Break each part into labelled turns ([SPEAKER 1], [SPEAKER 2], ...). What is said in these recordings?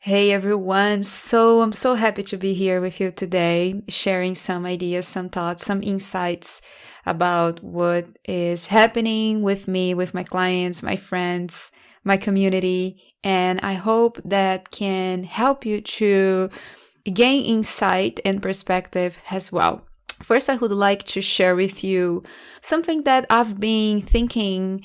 [SPEAKER 1] Hey everyone, I'm so happy to be here with you today, sharing some ideas, some thoughts, some insights about what is happening with me, with my clients, my friends, my community, and I hope that can help you to gain insight and perspective as well. First, I would like to share with you something that I've been thinking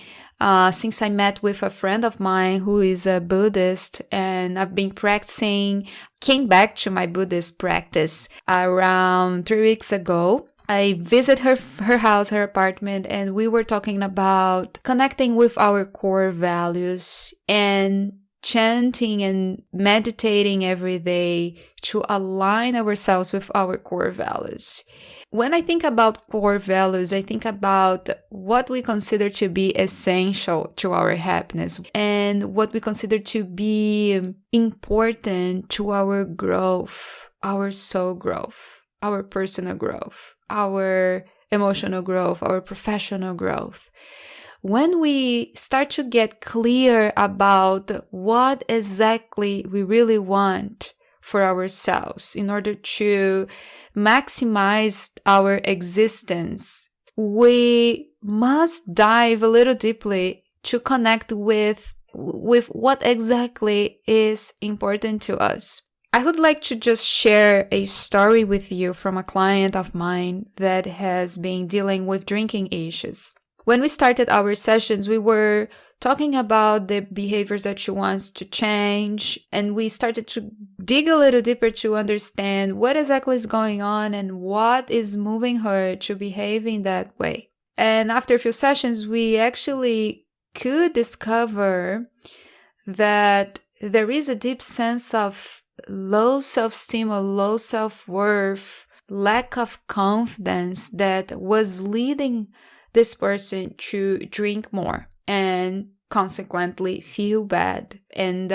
[SPEAKER 1] since I met with a friend of mine who is a Buddhist, and I've been came back to my Buddhist practice around 3 weeks ago. I visited her house, her apartment, and we were talking about connecting with our core values and chanting and meditating every day to align ourselves with our core values. When I think about core values, I think about what we consider to be essential to our happiness and what we consider to be important to our growth, our soul growth, our personal growth, our emotional growth, our professional growth. When we start to get clear about what exactly we really want for ourselves in order to maximize our existence, we must dive a little deeply to connect with what exactly is important to us. I would like to just share a story with you from a client of mine that has been dealing with drinking issues. When we started our sessions, we were talking about the behaviors that she wants to change, and we started to dig a little deeper to understand what exactly is going on and what is moving her to behave in that way. And after a few sessions, we actually could discover that there is a deep sense of low self-esteem or low self-worth, lack of confidence that was leading this person to drink more and consequently feel bad and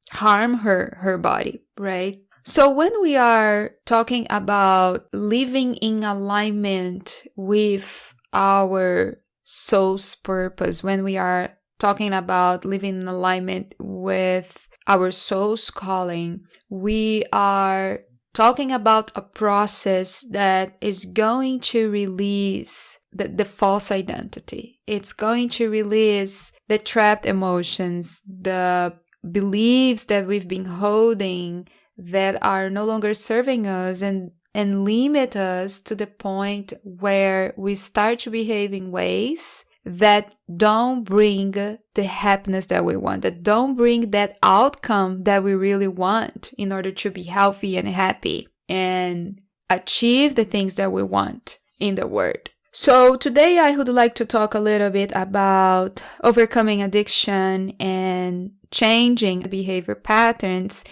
[SPEAKER 1] harm her body, right? So when we are talking about living in alignment with our soul's purpose, when we are talking about living in alignment with our soul's calling, we are talking about a process that is going to release the false identity. It's going to release the trapped emotions, the beliefs that we've been holding that are no longer serving us and limit us to the point where we start to behave in ways that don't bring the happiness that we want, that don't bring that outcome that we really want in order to be healthy and happy and achieve the things that we want in the world. So today I would like to talk a little bit about overcoming addiction and changing behavior patterns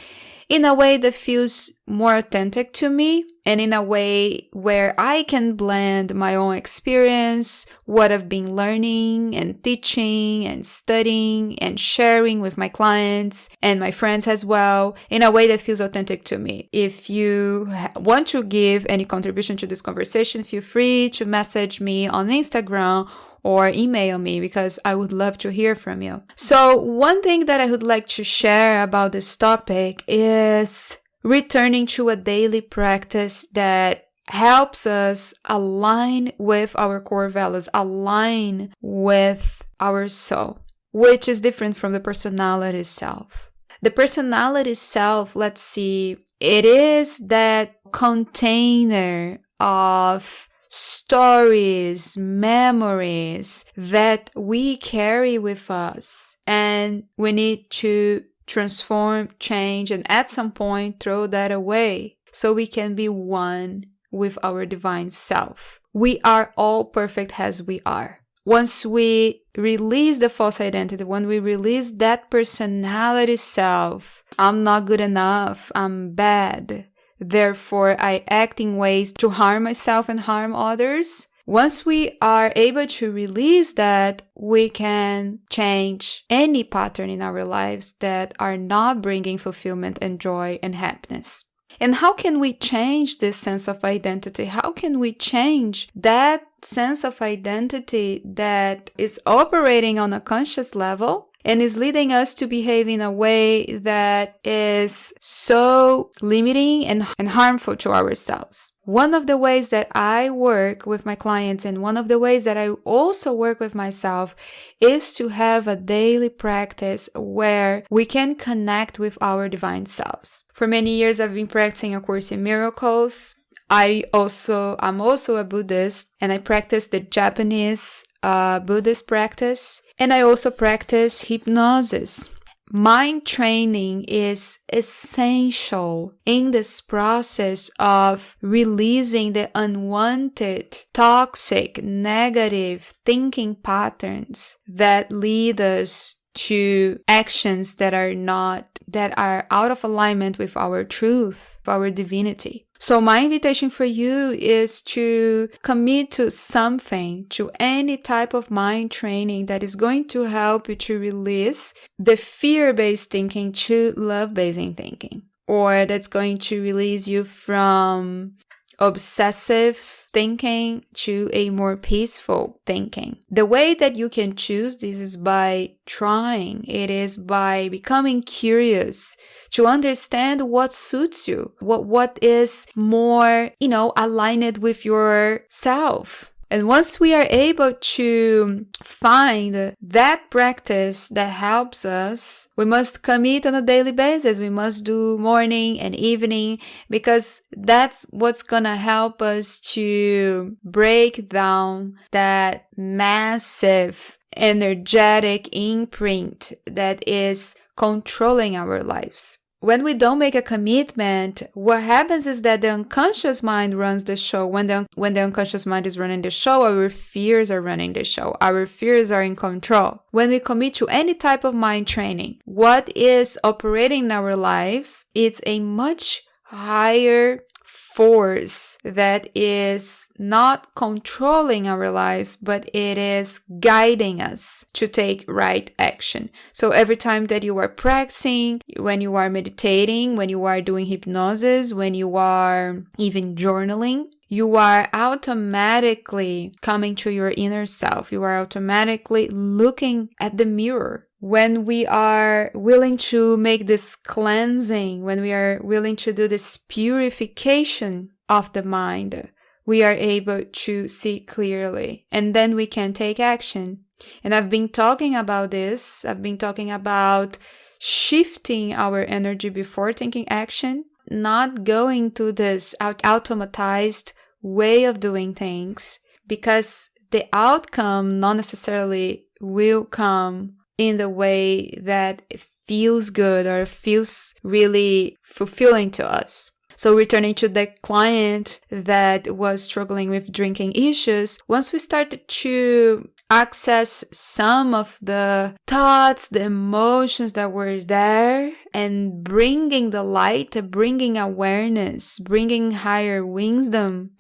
[SPEAKER 1] in a way that feels more authentic to me and in a way where I can blend my own experience, what I've been learning and teaching and studying and sharing with my clients and my friends as well, in a way that feels authentic to me. If you want to give any contribution to this conversation, feel free to message me on Instagram or email me because I would love to hear from you. So one thing that I would like to share about this topic is returning to a daily practice that helps us align with our core values, align with our soul, which is different from the personality self. The personality self, let's see, it is that container of stories, memories that we carry with us, and we need to transform, change, and at some point throw that away so we can be one with our divine self. We are all perfect as we are. Once we release the false identity, when we release that personality self, I'm not good enough, I'm bad, therefore I act in ways to harm myself and harm others. Once we are able to release that, we can change any pattern in our lives that are not bringing fulfillment and joy and happiness. And how can we change this sense of identity? How can we change that sense of identity that is operating on a conscious level and is leading us to behave in a way that is so limiting and harmful to ourselves. One of the ways that I work with my clients, and one of the ways that I also work with myself, is to have a daily practice where we can connect with our divine selves. For many years, I've been practicing A Course in Miracles. I'm also a Buddhist, and I practice the Japanese Buddhist practice, and I also practice hypnosis. Mind training is essential in this process of releasing the unwanted, toxic, negative thinking patterns that lead us to actions that are out of alignment with our truth, our divinity. So my invitation for you is to commit to something, to any type of mind training that is going to help you to release the fear-based thinking to love-based thinking, or that's going to release you from obsessive thinking to a more peaceful thinking. The way that you can choose this is by trying. It is by becoming curious to understand what suits you, what is more, aligned with yourself. And once we are able to find that practice that helps us, we must commit on a daily basis. We must do morning and evening, because that's what's gonna help us to break down that massive energetic imprint that is controlling our lives. When we don't make a commitment, what happens is that the unconscious mind runs the show. When the unconscious mind is running the show, our fears are running the show. Our fears are in control. When we commit to any type of mind training, what is operating in our lives, it's a much higher force that is not controlling our lives, but it is guiding us to take right action. So every time that you are practicing, when you are meditating, when you are doing hypnosis, when you are even journaling, you are automatically coming to your inner self. You are automatically looking at the mirror. When we are willing to make this cleansing, when we are willing to do this purification of the mind, we are able to see clearly, and then we can take action. And I've been talking about this. I've been talking about shifting our energy before taking action, not going to this automatized way of doing things, because the outcome not necessarily will come in the way that it feels good or feels really fulfilling to us. So returning to the client that was struggling with drinking issues, once we started to access some of the thoughts, the emotions that were there, and bringing the light, bringing awareness, bringing higher wisdom.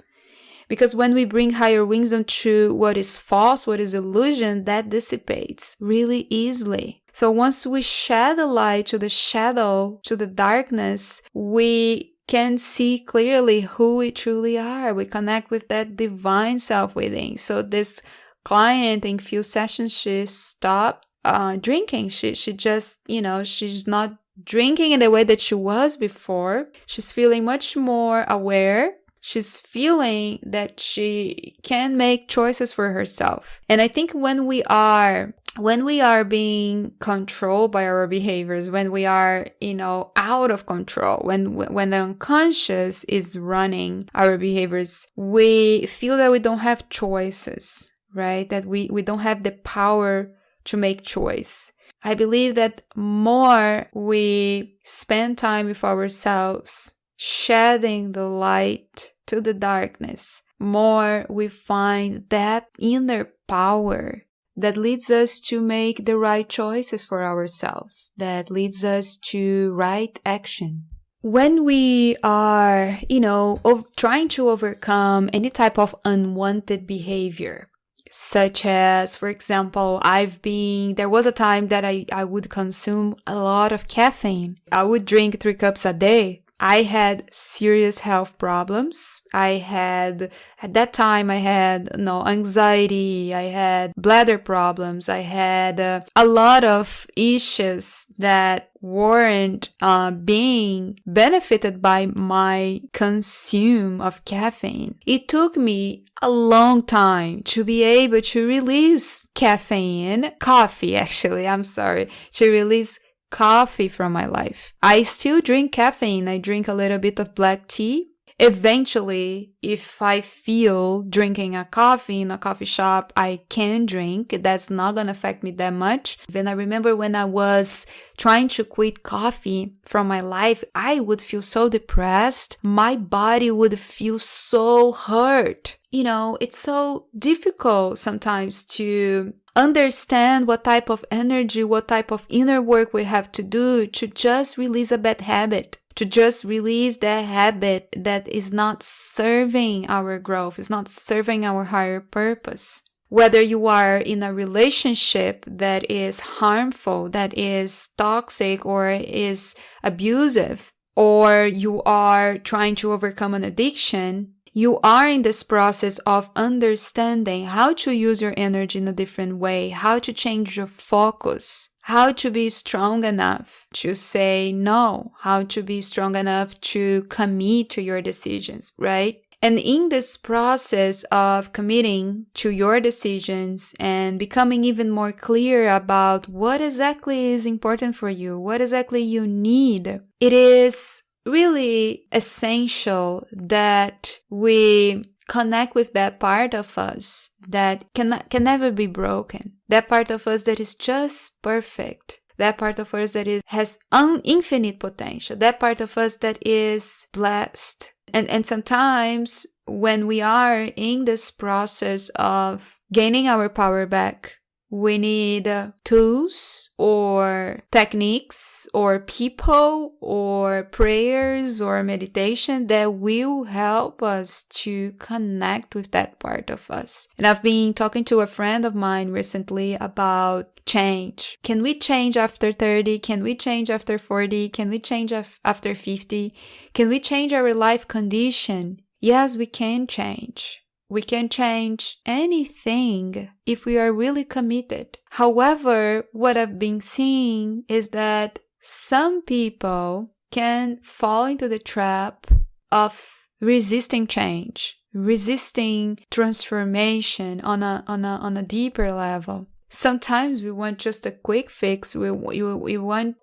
[SPEAKER 1] Because when we bring higher wisdom to what is false, what is illusion, that dissipates really easily. So once we shed the light to the shadow, to the darkness, we can see clearly who we truly are. We connect with that divine self within. So this client, in few sessions, she stopped drinking. She just, she's not drinking in the way that she was before. She's feeling much more aware. She's feeling that she can make choices for herself. And I think when we are being controlled by our behaviors, when we are, out of control, when the unconscious is running our behaviors, we feel that we don't have choices, right? That we don't have the power to make choice. I believe that more we spend time with ourselves, shedding the light to the darkness, more we find that inner power that leads us to make the right choices for ourselves, that leads us to right action. When we are, trying to overcome any type of unwanted behavior, such as, for example, there was a time that I would consume a lot of caffeine. I would drink 3 cups a day. I had serious health problems. At that time, I had anxiety, I had bladder problems, I had a lot of issues that weren't being benefited by my consume of caffeine. It took me a long time to be able to release to release coffee from my life. I still drink caffeine. I drink a little bit of black tea. Eventually, if I feel drinking a coffee in a coffee shop, I can drink. That's not going to affect me that much. Then I remember when I was trying to quit coffee from my life, I would feel so depressed. My body would feel so hurt. It's so difficult sometimes to understand what type of energy, what type of inner work we have to do to just release a bad habit, to just release that habit that is not serving our growth, is not serving our higher purpose. Whether you are in a relationship that is harmful, that is toxic or is abusive, or you are trying to overcome an addiction, you are in this process of understanding how to use your energy in a different way, how to change your focus, how to be strong enough to say no, how to be strong enough to commit to your decisions, right? And in this process of committing to your decisions and becoming even more clear about what exactly is important for you, what exactly you need, it is really essential that we connect with that part of us that can never be broken. That part of us that is just perfect. That part of us that has infinite potential. That part of us that is blessed. And sometimes when we are in this process of gaining our power back, we need tools or techniques or people or prayers or meditation that will help us to connect with that part of us. And I've been talking to a friend of mine recently about change. Can we change after 30? Can we change after 40? Can we change after 50? Can we change our life condition? Yes, we can change. We can change anything if we are really committed. However, what I've been seeing is that some people can fall into the trap of resisting change, resisting transformation on a deeper level. Sometimes we want just a quick fix. We want,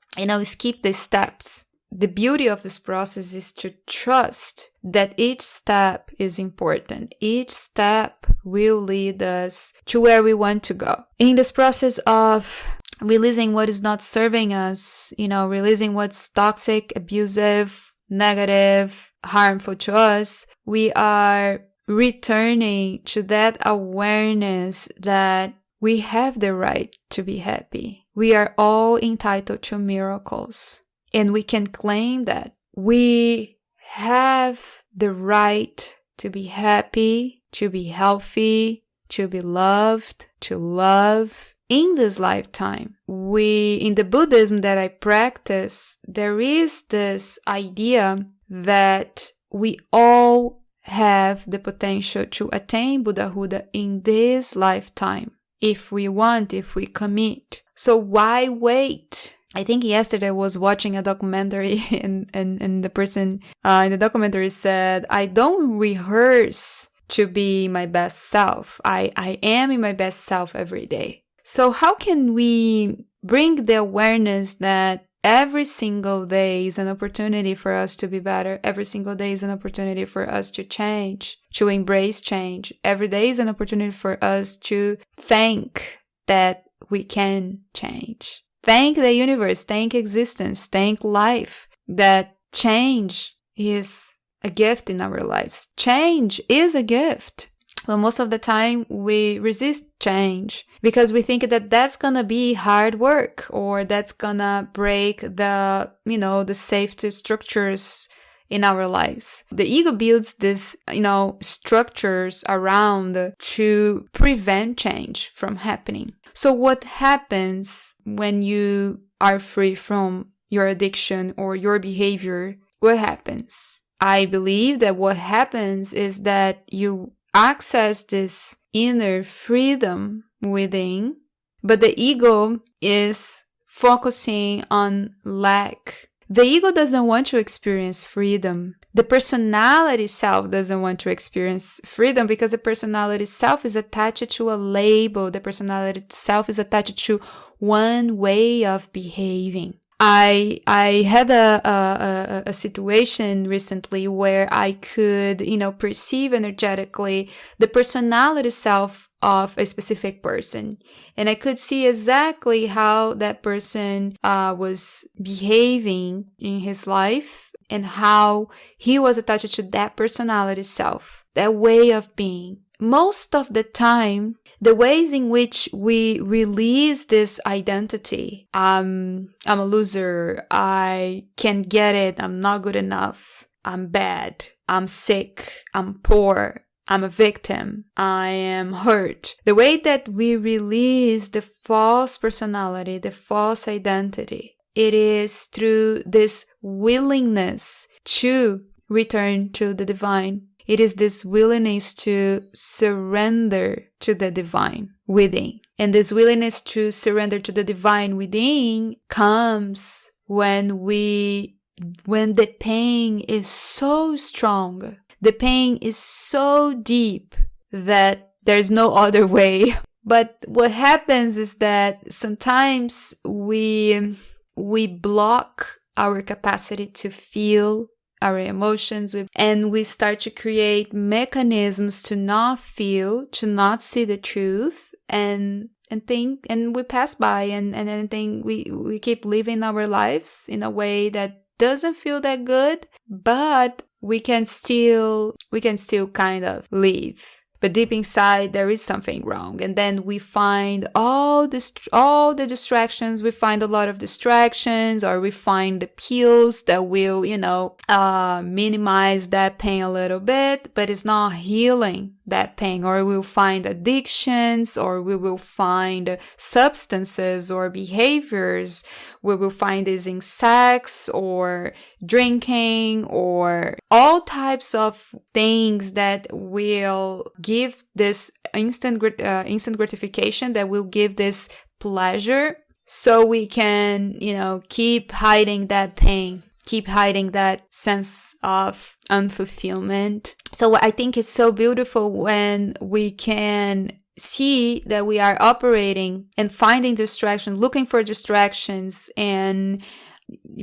[SPEAKER 1] skip the steps. The beauty of this process is to trust that each step is important. Each step will lead us to where we want to go. In this process of releasing what is not serving us, releasing what's toxic, abusive, negative, harmful to us, we are returning to that awareness that we have the right to be happy. We are all entitled to miracles. And we can claim that we have the right to be happy, to be healthy, to be loved, to love in this lifetime. In the Buddhism that I practice, there is this idea that we all have the potential to attain Buddhahood in this lifetime. If we want, if we commit. So why wait? I think yesterday I was watching a documentary and the person in the documentary said, I don't rehearse to be my best self. I am in my best self every day. So how can we bring the awareness that every single day is an opportunity for us to be better? Every single day is an opportunity for us to change, to embrace change. Every day is an opportunity for us to thank that we can change. Thank the universe, thank existence, thank life, that change is a gift in our lives. Change is a gift. But most of the time we resist change because we think that that's gonna be hard work or that's gonna break the safety structures in our lives. The ego builds this, structures around to prevent change from happening. So what happens when you are free from your addiction or your behavior what happens? I believe that what happens is that you access this inner freedom within, but the ego is focusing on lack. The ego doesn't want to experience freedom. The personality self doesn't want to experience freedom because the personality self is attached to a label. The personality self is attached to one way of behaving. I had a situation recently where I could, perceive energetically the personality self of a specific person. And I could see exactly how that person was behaving in his life and how he was attached to that personality self, that way of being. Most of the time, the ways in which we release this identity, I'm a loser, I can't get it, I'm not good enough, I'm bad, I'm sick, I'm poor, I'm a victim, I am hurt. The way that we release the false personality, the false identity, it is through this willingness to return to the divine. It is this willingness to surrender to the divine within. And this willingness to surrender to the divine within comes when the pain is so strong, the pain is so deep that there's no other way. But what happens is that sometimes we block our capacity to feel our emotions, and we start to create mechanisms to not feel, to not see the truth, and think, and we pass by and think we keep living our lives in a way that doesn't feel that good, but we can still kind of live. But deep inside, there is something wrong. And then we find all the distractions. We find a lot of distractions, or we find the pills that will, minimize that pain a little bit, but it's not healing that pain. Or we'll find addictions, or we will find substances or behaviors. We will find this in sex or drinking or all types of things that will give this instant gratification, that will give this pleasure, so we can, keep hiding that pain, keep hiding that sense of unfulfillment. So I think it's so beautiful when we can see that we are operating and finding distractions, looking for distractions, and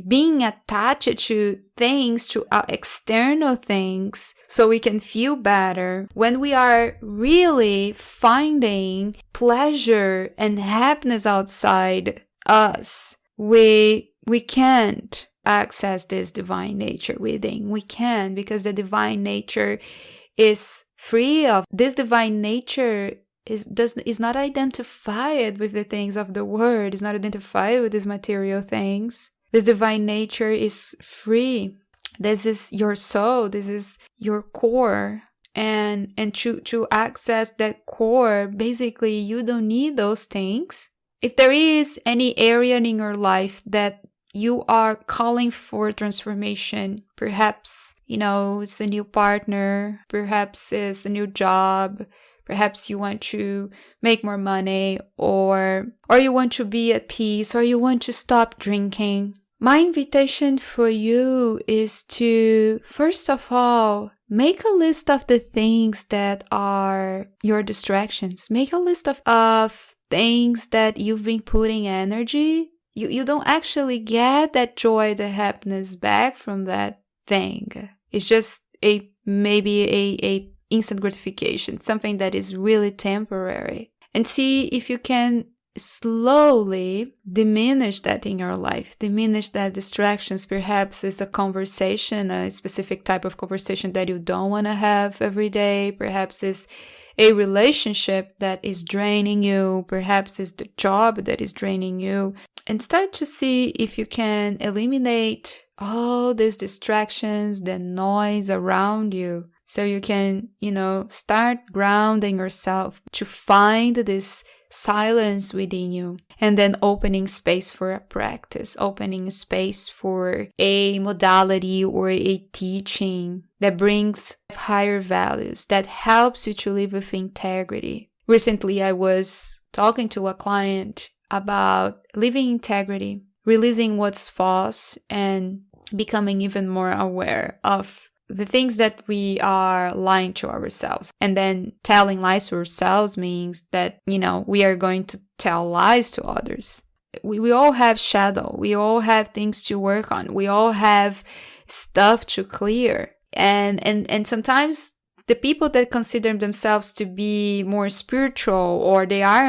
[SPEAKER 1] being attached to things, to external things, so we can feel better. When we are really finding pleasure and happiness outside us, we can't access this divine nature within. We can, because the divine nature is free of this. Divine nature is not identified with the things of the world, is not identified with these material things. This divine nature is free. This is your soul. This is your core. And to access that core, basically, you don't need those things. If there is any area in your life that you are calling for transformation, perhaps, it's a new partner, perhaps it's a new job, perhaps you want to make more money, or you want to be at peace, or you want to stop drinking. My invitation for you is to, first of all, make a list of the things that are your distractions. Make a list of things that you've been putting energy. You don't actually get that joy, the happiness back from that thing. It's just maybe a instant gratification, something that is really temporary. And see if you can slowly diminish that in your life, diminish that distractions. Perhaps it's a conversation, a specific type of conversation that you don't want to have every day. Perhaps it's a relationship that is draining you. Perhaps it's the job that is draining you. And start to see if you can eliminate all these distractions, the noise around you, so you can, start grounding yourself to find this silence within you, and then opening space for a practice, opening space for a modality or a teaching that brings higher values, that helps you to live with integrity. Recently, I was talking to a client about living integrity, releasing what's false, and becoming even more aware of the things that we are lying to ourselves. And then telling lies to ourselves means that, we are going to tell lies to others. We all have shadow. We all have things to work on. We all have stuff to clear. And sometimes the people that consider themselves to be more spiritual, or they are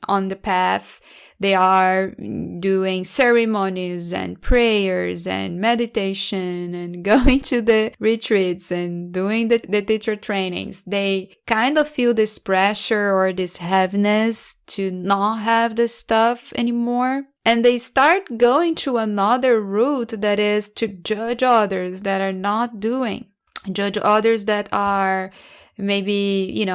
[SPEAKER 1] on the path, they are doing ceremonies and prayers and meditation and going to the retreats and doing the teacher trainings. They kind of feel this pressure or this heaviness to not have this stuff anymore. And they start going to another route, that is to judge others that are not doing. Judge others that are maybe,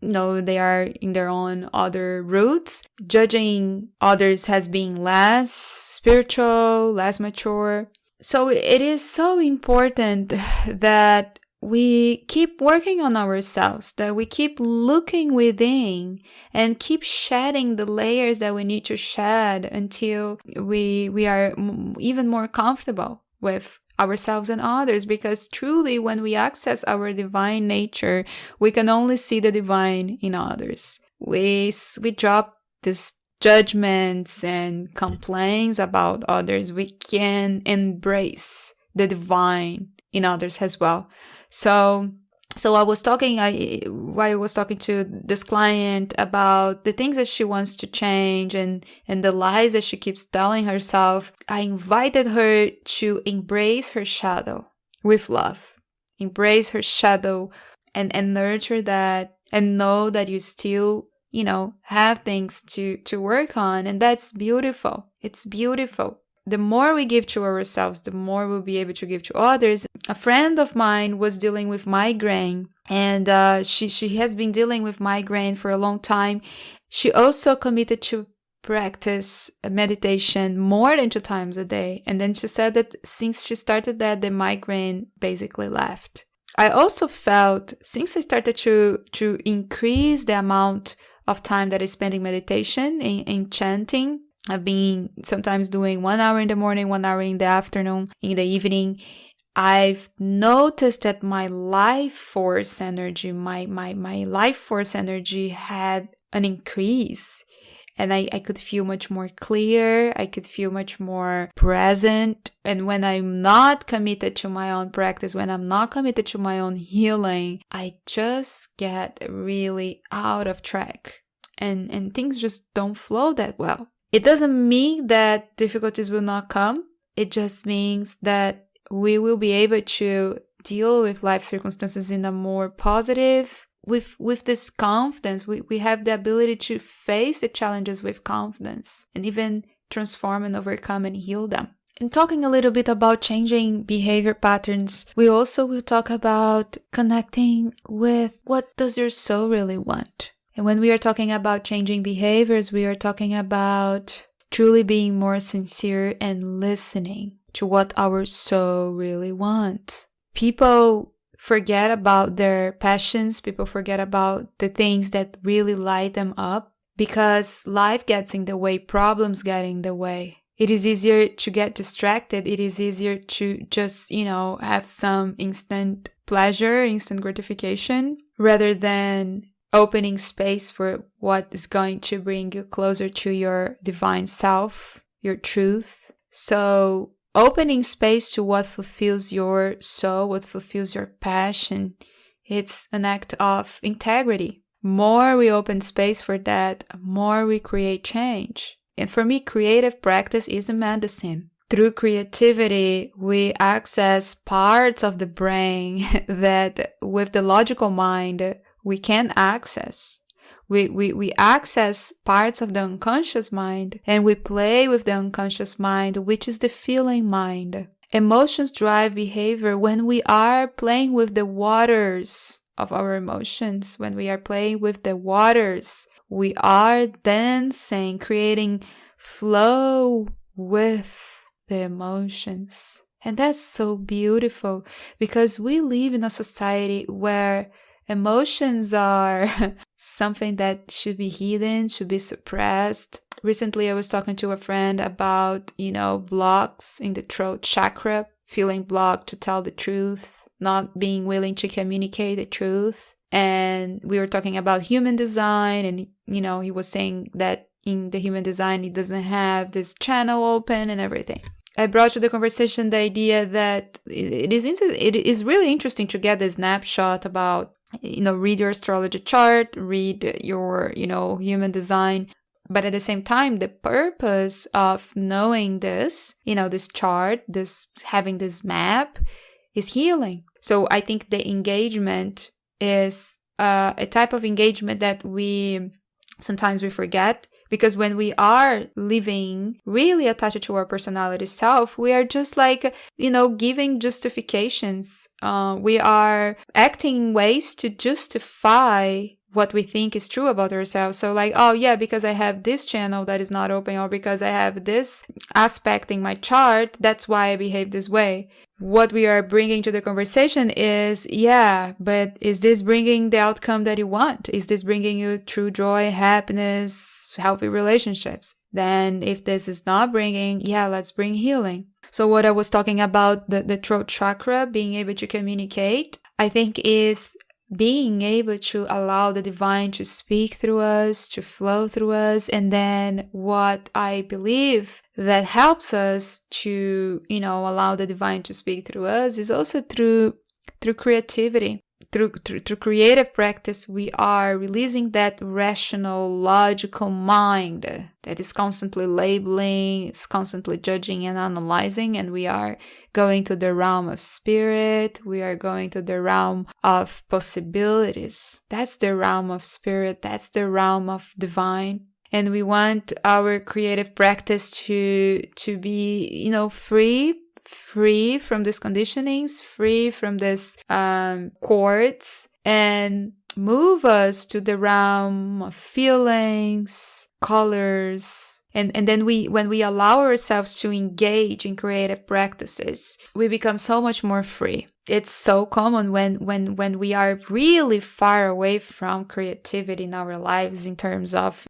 [SPEAKER 1] they are in their own other routes, judging others as being less spiritual, less mature. So it is so important that we keep working on ourselves, that we keep looking within and keep shedding the layers that we need to shed until we are even more comfortable with ourselves and others. Because truly, when we access our divine nature, we can only see the divine in others. We drop these judgments and complaints about others. We can embrace the divine in others as well. So I was talking to this client about the things that she wants to change and the lies that she keeps telling herself. I invited her to embrace her shadow with love. Embrace her shadow and nurture that, and know that you still, have things to work on. And that's beautiful. It's beautiful. The more we give to ourselves, the more we'll be able to give to others. A friend of mine was dealing with migraine, and she has been dealing with migraine for a long time. She also committed to practice meditation more than 2 times a day. And then she said that since she started that, the migraine basically left. I also felt, since I started to increase the amount of time that I spend in meditation, in chanting, I've been sometimes doing 1 hour in the morning, 1 hour in the afternoon, in the evening. I've noticed that my life force energy, my life force energy had an increase. And I could feel much more clear. I could feel much more present. And when I'm not committed to my own practice, when I'm not committed to my own healing, I just get really out of track. And things just don't flow that well. It doesn't mean that difficulties will not come. It just means that we will be able to deal with life circumstances in a more positive, with this confidence. We have the ability to face the challenges with confidence and even transform and overcome and heal them. And talking a little bit about changing behavior patterns, we also will talk about connecting with what does your soul really want. And when we are talking about changing behaviors, we are talking about truly being more sincere and listening to what our soul really wants. People forget about their passions. People forget about the things that really light them up because life gets in the way, problems get in the way. It is easier to get distracted. It is easier to just, have some instant pleasure, instant gratification, rather than opening space for what is going to bring you closer to your divine self, your truth. So opening space to what fulfills your soul, what fulfills your passion, it's an act of integrity. More we open space for that, more we create change. And for me, creative practice is a medicine. Through creativity, we access parts of the brain that with the logical mind, we can't access. We access parts of the unconscious mind, and we play with the unconscious mind, which is the feeling mind. Emotions drive behavior when we are playing with the waters of our emotions, when we are playing with the waters We are dancing, creating flow with the emotions. And that's so beautiful because we live in a society where emotions are something that should be hidden, should be suppressed. Recently, I was talking to a friend about, blocks in the throat chakra, feeling blocked to tell the truth, not being willing to communicate the truth. And we were talking about human design, and, he was saying that in the human design, it doesn't have this channel open and everything. I brought to the conversation the idea that it is really interesting to get a snapshot about, read your astrology chart, read your, human design. But at the same time, the purpose of knowing this, this chart, having this map is healing. So I think the engagement is a type of engagement that sometimes we forget. Because when we are living really attached to our personality self, we are just giving justifications. We are acting in ways to justify what we think is true about ourselves. So because I have this channel that is not open, or because I have this aspect in my chart, that's why I behave this way. What we are bringing to the conversation is, but is this bringing the outcome that you want? Is this bringing you true joy, happiness, healthy relationships? Then if this is not bringing, let's bring healing. So what I was talking about, the throat chakra, being able to communicate, I think is being able to allow the divine to speak through us, to flow through us. And then what I believe that helps us to, allow the divine to speak through us is also through creativity. Through creative practice, we are releasing that rational, logical mind that is constantly labeling, is constantly judging and analyzing, and we are going to the realm of spirit. We are going to the realm of possibilities. That's the realm of spirit. That's the realm of divine. And we want our creative practice to be, free from these conditionings, free from this cords, and move us to the realm of feelings, colors. And then when we allow ourselves to engage in creative practices, we become so much more free. It's so common when we are really far away from creativity in our lives in terms of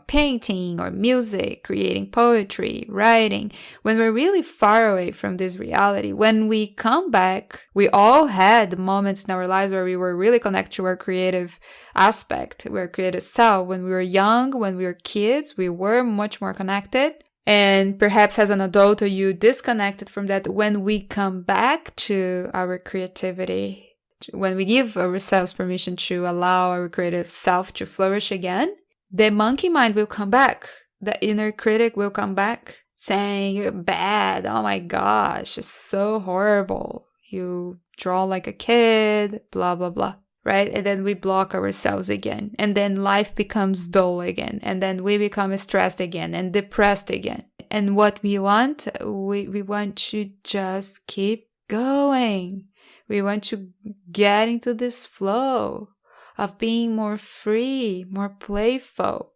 [SPEAKER 1] painting or music, creating poetry, writing. When we're really far away from this reality, when we come back, we all had moments in our lives where we were really connected to our creative aspect, our creative self. When we were young, when we were kids, we were much more connected. And perhaps as an adult, you disconnected from that. When we come back to our creativity, when we give ourselves permission to allow our creative self to flourish again, the monkey mind will come back. The inner critic will come back saying, "You're bad. Oh my gosh, it's so horrible. You draw like a kid, blah, blah, blah." Right? And then we block ourselves again. And then life becomes dull again. And then we become stressed again and depressed again. And what we want, we want to just keep going. We want to get into this flow of being more free, more playful,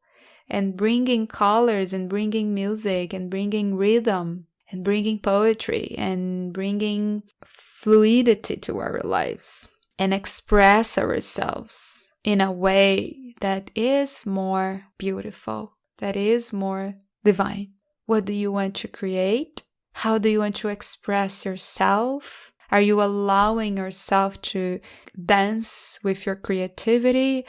[SPEAKER 1] and bringing colors and bringing music and bringing rhythm and bringing poetry and bringing fluidity to our lives. And express ourselves in a way that is more beautiful, that is more divine. What do you want to create? How do you want to express yourself? Are you allowing yourself to dance with your creativity?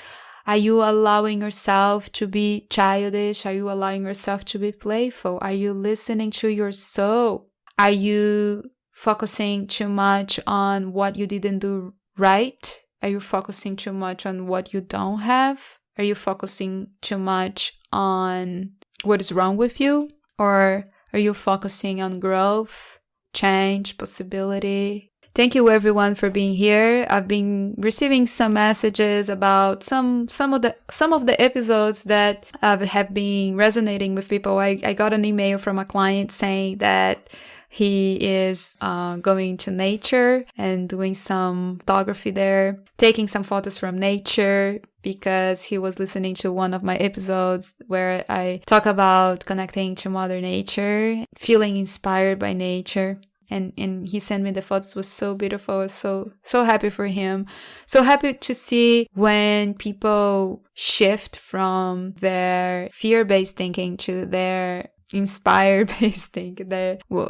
[SPEAKER 1] Are you allowing yourself to be childish? Are you allowing yourself to be playful? Are you listening to your soul? Are you focusing too much on what you didn't do right? Are you focusing too much on what you don't have? Are you focusing too much on what is wrong with you? Or are you focusing on growth, change, possibility? Thank you everyone for being here. I've been receiving some messages about some of the episodes that have been resonating with people. I got an email from a client saying that He is going to nature and doing some photography there, taking some photos from nature, because he was listening to one of my episodes where I talk about connecting to Mother Nature, feeling inspired by nature. And he sent me the photos. It was so beautiful. I was so happy for him. So happy to see when people shift from their fear-based thinking to their inspired-based thinking.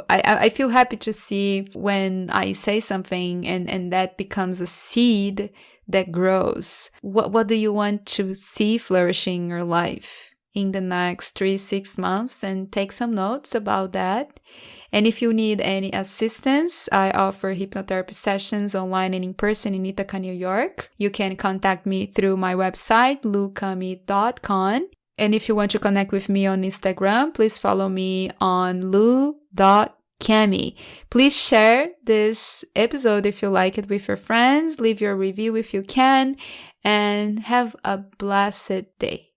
[SPEAKER 1] I feel happy to see when I say something and that becomes a seed that grows. What do you want to see flourishing in your life in the next 3-6 months? And take some notes about that. And if you need any assistance, I offer hypnotherapy sessions online and in person in Ithaca, New York. You can contact me through my website, lucamy.com. And if you want to connect with me on Instagram, please follow me on lu.camy. Please share this episode if you like it with your friends. Leave your review if you can. And have a blessed day.